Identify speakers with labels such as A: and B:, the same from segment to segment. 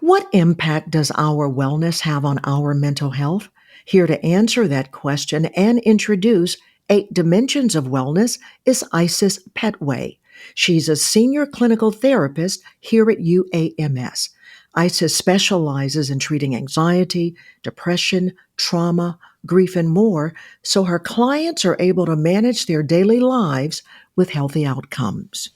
A: What impact does our wellness have on our mental health? Here to answer that question and introduce 8 dimensions of wellness is Isis Pettway. She's a senior clinical therapist here at UAMS. Isis specializes in treating anxiety, depression, trauma, grief, and more, so her clients are able to manage their daily lives with healthy outcomes.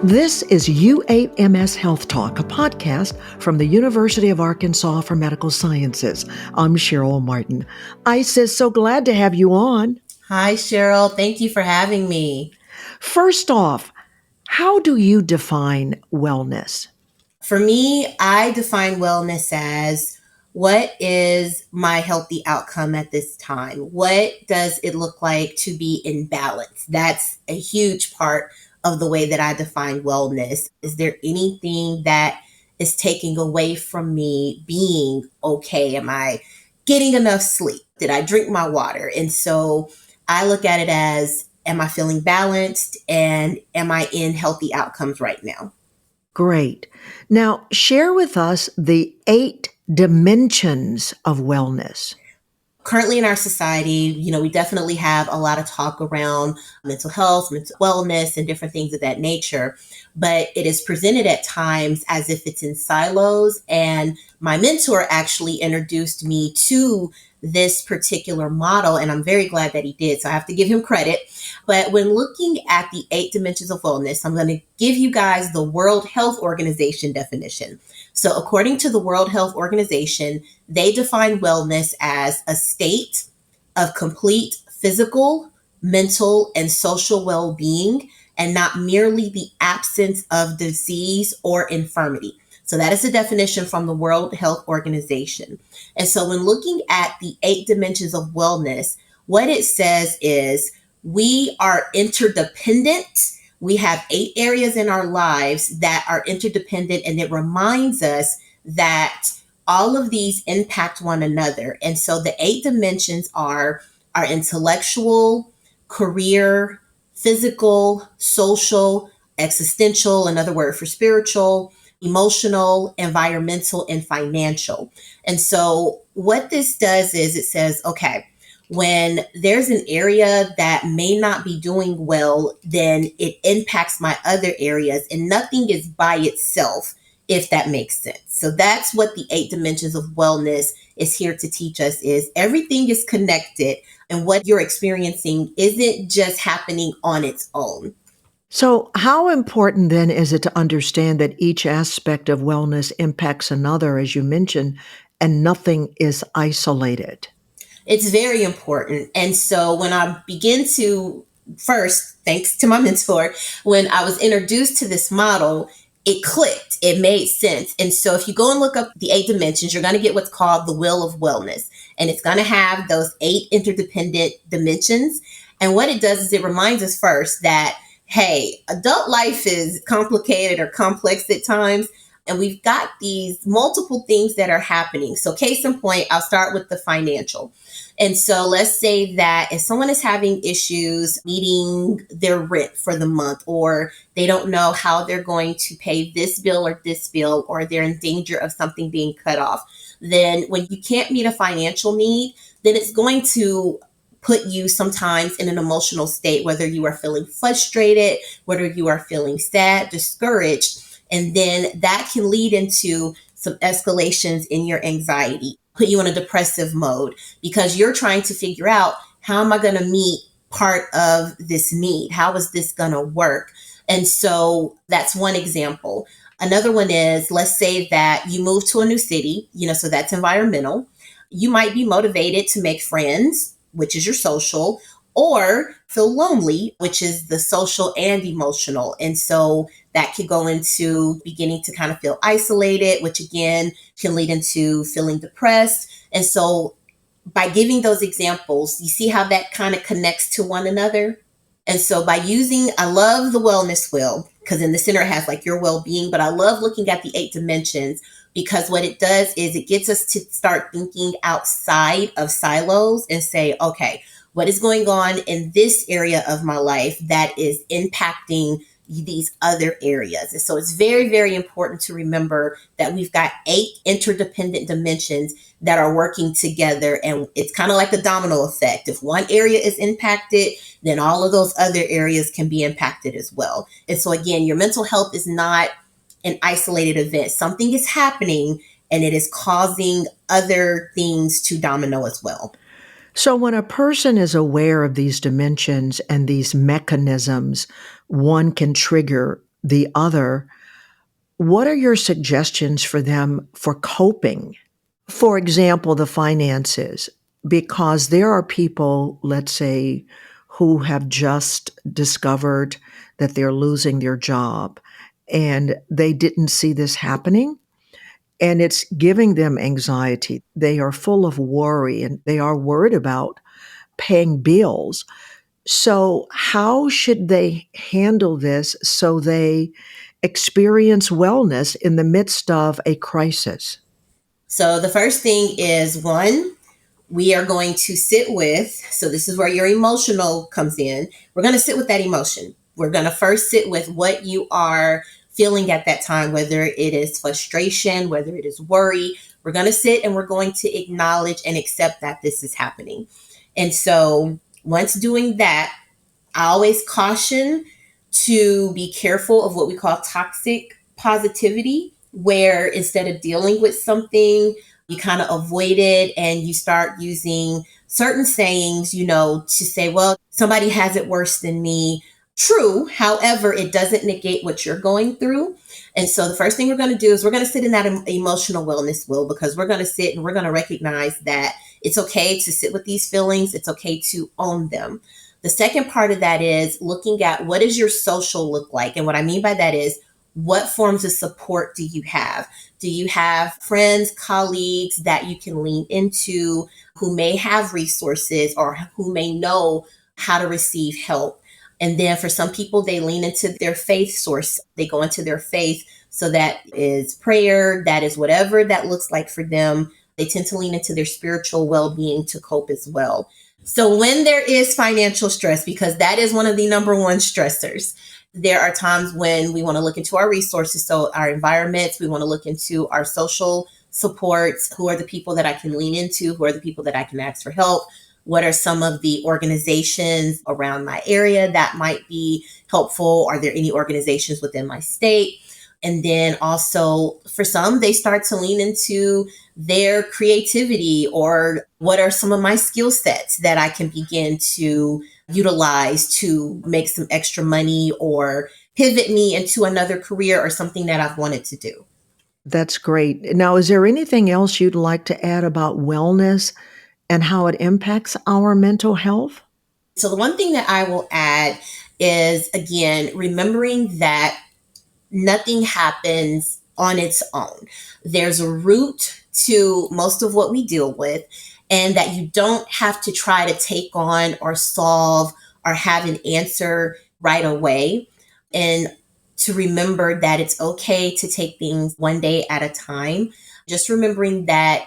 A: This is UAMS Health Talk, a podcast from the University of Arkansas for Medical Sciences. I'm Cheryl Martin. Isis, so glad to have you on.
B: Hi, Cheryl. Thank you for having me.
A: First off, how do you define wellness?
B: For me, I define wellness as what is my healthy outcome at this time? What does it look like to be in balance? That's a huge part of the way that I define wellness. Is there anything that is taking away from me being okay? Am I getting enough sleep? Did I drink my water? And so I look at it as, am I feeling balanced and am I in healthy outcomes right now?
A: Great. Now, share with us the 8 dimensions of wellness.
B: Currently in our society, we definitely have a lot of talk around mental health, mental wellness, and different things of that nature. But it is presented at times as if it's in silos. And my mentor actually introduced me to this particular model, and I'm very glad that he did. So I have to give him credit. But when looking at the 8 dimensions of wellness, I'm going to give you guys the World Health Organization definition. So according to the World Health Organization, they define wellness as a state of complete physical, mental, and social well-being, and not merely the absence of disease or infirmity. So that is the definition from the World Health Organization. And so when looking at the 8 dimensions of wellness, what it says is we are interdependent. We have 8 areas in our lives that are interdependent, and it reminds us that all of these impact one another. And so the 8 dimensions are our intellectual, career, physical, social, existential, another word for spiritual, emotional, environmental, and financial. And so what this does is it says, okay, when there's an area that may not be doing well, then it impacts my other areas, and nothing is by itself, if that makes sense. So that's what the 8 dimensions of wellness is here to teach us, is everything is connected, and what you're experiencing isn't just happening on its own.
A: So, how important then is it to understand that each aspect of wellness impacts another, as you mentioned, and nothing is isolated?
B: It's very important. And so when I begin to, first, thanks to my mentor, when I was introduced to this model, it clicked. It made sense. And so if you go and look up the 8 dimensions, you're going to get what's called the wheel of wellness. And it's going to have those 8 interdependent dimensions. And what it does is it reminds us first that, hey, adult life is complicated or complex at times. And we've got these multiple things that are happening. So case in point, I'll start with the financial. And so let's say that if someone is having issues meeting their rent for the month, or they don't know how they're going to pay this bill or this bill, or they're in danger of something being cut off, then when you can't meet a financial need, then it's going to put you sometimes in an emotional state, whether you are feeling frustrated, whether you are feeling sad, discouraged. And then that can lead into some escalations in your anxiety, put you in a depressive mode, because you're trying to figure out, how am I going to meet part of this need? How is this going to work? And so that's one example. Another one is, let's say that you move to a new city, so that's environmental. You might be motivated to make friends, which is your social, or feel lonely, which is the social and emotional. And so that could go into beginning to kind of feel isolated, which again can lead into feeling depressed. And so by giving those examples, you see how that kind of connects to one another. And so by using, I love the wellness wheel, because in the center it has like your well-being, but I love looking at the 8 dimensions, because what it does is it gets us to start thinking outside of silos and say, okay, what is going on in this area of my life that is impacting these other areas. And so it's very, very important to remember that we've got 8 interdependent dimensions that are working together. And it's kind of like a domino effect. If one area is impacted, then all of those other areas can be impacted as well. And so again, your mental health is not an isolated event. Something is happening and it is causing other things to domino as well.
A: So, when a person is aware of these dimensions and these mechanisms, one can trigger the other. What are your suggestions for them for coping? For example, the finances, because there are people, let's say, who have just discovered that they're losing their job and they didn't see this happening. And it's giving them anxiety. They are full of worry and they are worried about paying bills. So, how should they handle this so they experience wellness in the midst of a crisis?
B: So the first thing is, one, we are going to sit with, so this is where your emotional comes in. We're going to sit with that emotion. We're going to first sit with what you are feeling at that time, whether it is frustration, whether it is worry. We're going to sit and we're going to acknowledge and accept that this is happening. And so once doing that, I always caution to be careful of what we call toxic positivity, where instead of dealing with something, you kind of avoid it and you start using certain sayings, to say, well, somebody has it worse than me. True. However, it doesn't negate what you're going through. And so the first thing we're going to do is we're going to sit in that emotional wellness wheel, because we're going to sit and we're going to recognize that it's okay to sit with these feelings. It's okay to own them. The second part of that is looking at what does your social look like? And what I mean by that is, what forms of support do you have? Do you have friends, colleagues that you can lean into who may have resources or who may know how to receive help? And then for some people, they lean into their faith source. They go into their faith. So that is prayer. That is whatever that looks like for them. They tend to lean into their spiritual well-being to cope as well. So when there is financial stress, because that is one of the number one stressors, there are times when we want to look into our resources. So our environments, we want to look into our social supports. Who are the people that I can lean into? Who are the people that I can ask for help? What are some of the organizations around my area that might be helpful? Are there any organizations within my state? And then also for some, they start to lean into their creativity, or what are some of my skill sets that I can begin to utilize to make some extra money or pivot me into another career or something that I've wanted to do.
A: That's great. Now, is there anything else you'd like to add about wellness and how it impacts our mental health?
B: So the one thing that I will add is, again, remembering that nothing happens on its own. There's a root to most of what we deal with, and that you don't have to try to take on or solve or have an answer right away. And to remember that it's okay to take things one day at a time. Just remembering that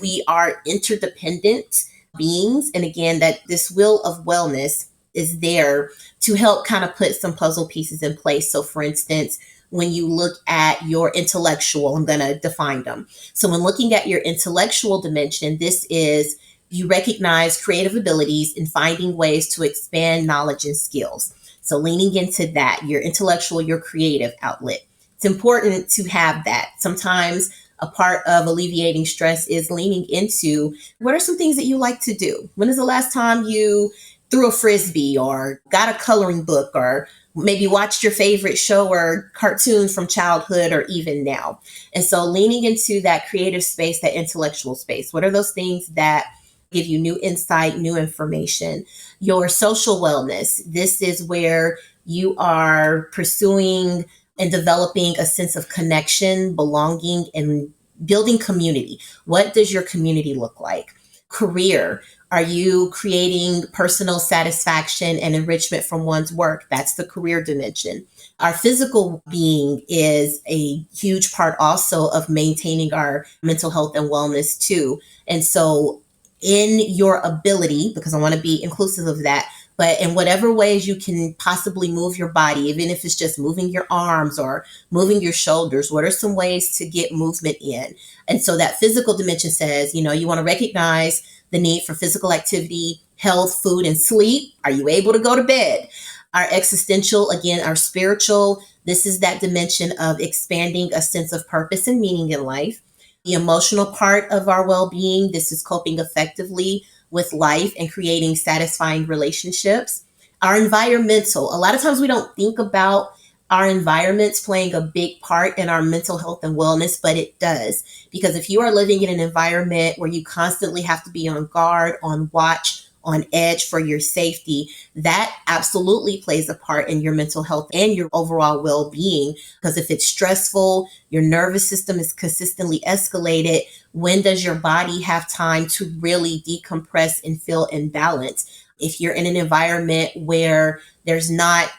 B: we are interdependent beings. And again, that this wheel of wellness is there to help kind of put some puzzle pieces in place. So for instance, when you look at your intellectual, I'm going to define them. So when looking at your intellectual dimension, this is you recognize creative abilities in finding ways to expand knowledge and skills. So leaning into that, your intellectual, your creative outlet. It's important to have that. Sometimes a part of alleviating stress is leaning into what are some things that you like to do? When is the last time you threw a frisbee or got a coloring book or maybe watched your favorite show or cartoon from childhood or even now? And so leaning into that creative space, that intellectual space, what are those things that give you new insight, new information? Your social wellness, this is where you are pursuing and developing a sense of connection, belonging, and building community. What does your community look like? Career, are you creating personal satisfaction and enrichment from one's work? That's the career dimension. Our physical being is a huge part also of maintaining our mental health and wellness too. And so in your ability, because I want to be inclusive of that, But in whatever ways you can possibly move your body, even if it's just moving your arms or moving your shoulders, what are some ways to get movement in? And so that physical dimension says, you want to recognize the need for physical activity, health, food, and sleep. Are you able to go to bed? Our existential, again, our spiritual, this is that dimension of expanding a sense of purpose and meaning in life. The emotional part of our well-being, this is coping effectively with life and creating satisfying relationships. Our environmental, a lot of times we don't think about our environments playing a big part in our mental health and wellness, but it does. Because if you are living in an environment where you constantly have to be on guard, on watch, on edge for your safety, that absolutely plays a part in your mental health and your overall well-being. Because if it's stressful, your nervous system is consistently escalated, when does your body have time to really decompress and feel in balance? If you're in an environment where there's not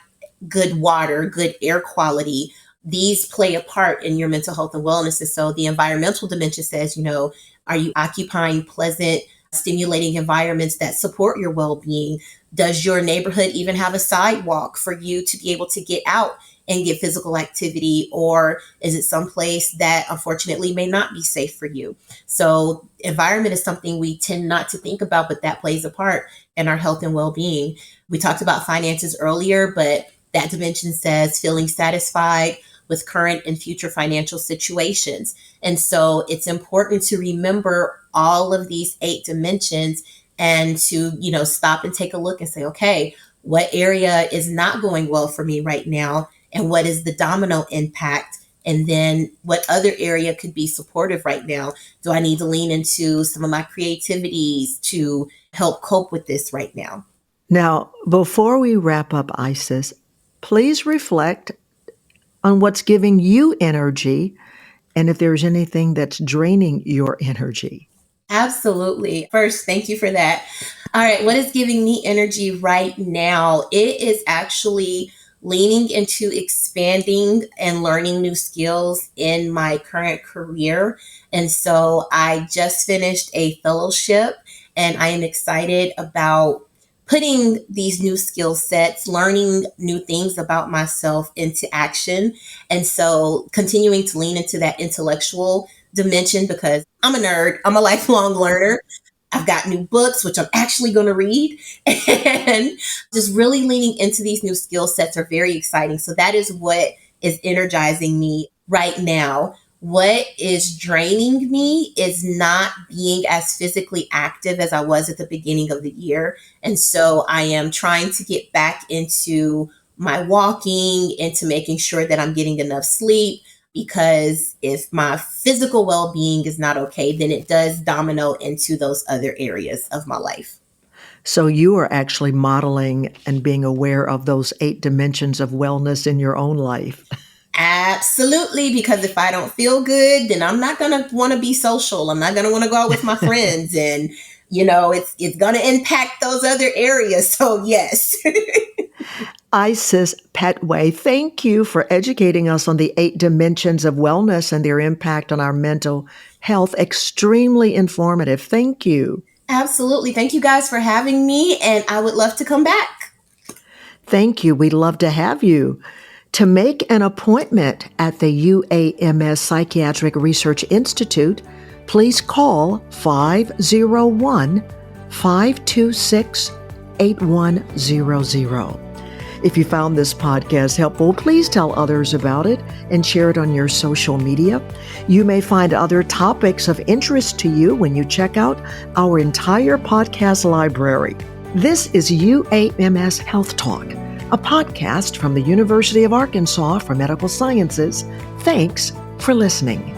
B: good water, good air quality, these play a part in your mental health and wellness. And so the environmental dimension says, are you occupying pleasant, stimulating environments that support your well-being? Does your neighborhood even have a sidewalk for you to be able to get out and get physical activity? Or is it someplace that unfortunately may not be safe for you? So environment is something we tend not to think about, but that plays a part in our health and well-being. We talked about finances earlier, but that dimension says feeling satisfied with current and future financial situations. And so it's important to remember all of these 8 dimensions and to, stop and take a look and say, okay, what area is not going well for me right now? And what is the domino impact? And then what other area could be supportive right now? Do I need to lean into some of my creativities to help cope with this right now?
A: Now, before we wrap up, Isis, please reflect on what's giving you energy and if there's anything that's draining your energy.
B: Absolutely. First, thank you for that. All right. What is giving me energy right now? It is actually leaning into expanding and learning new skills in my current career. And so I just finished a fellowship and I am excited about putting these new skill sets, learning new things about myself into action. And so continuing to lean into that intellectual dimension because I'm a nerd. I'm a lifelong learner. I've got new books, which I'm actually going to read, and just really leaning into these new skill sets are very exciting. So that is what is energizing me right now. What is draining me is not being as physically active as I was at the beginning of the year. And so I am trying to get back into my walking, into making sure that I'm getting enough sleep, because if my physical well-being is not okay, then it does domino into those other areas of my life.
A: So you are actually modeling and being aware of those 8 dimensions of wellness in your own life.
B: Absolutely, because if I don't feel good, then I'm not going to want to be social. I'm not going to want to go out with my friends. And, it's going to impact those other areas. So, yes.
A: Isis Pettway, thank you for educating us on the 8 dimensions of wellness and their impact on our mental health. Extremely informative. Thank you.
B: Absolutely. Thank you guys for having me. And I would love to come back.
A: Thank you. We'd love to have you. To make an appointment at the UAMS Psychiatric Research Institute, please call 501-526-8100. If you found this podcast helpful, please tell others about it and share it on your social media. You may find other topics of interest to you when you check out our entire podcast library. This is UAMS Health Talk, a podcast from the University of Arkansas for Medical Sciences. Thanks for listening.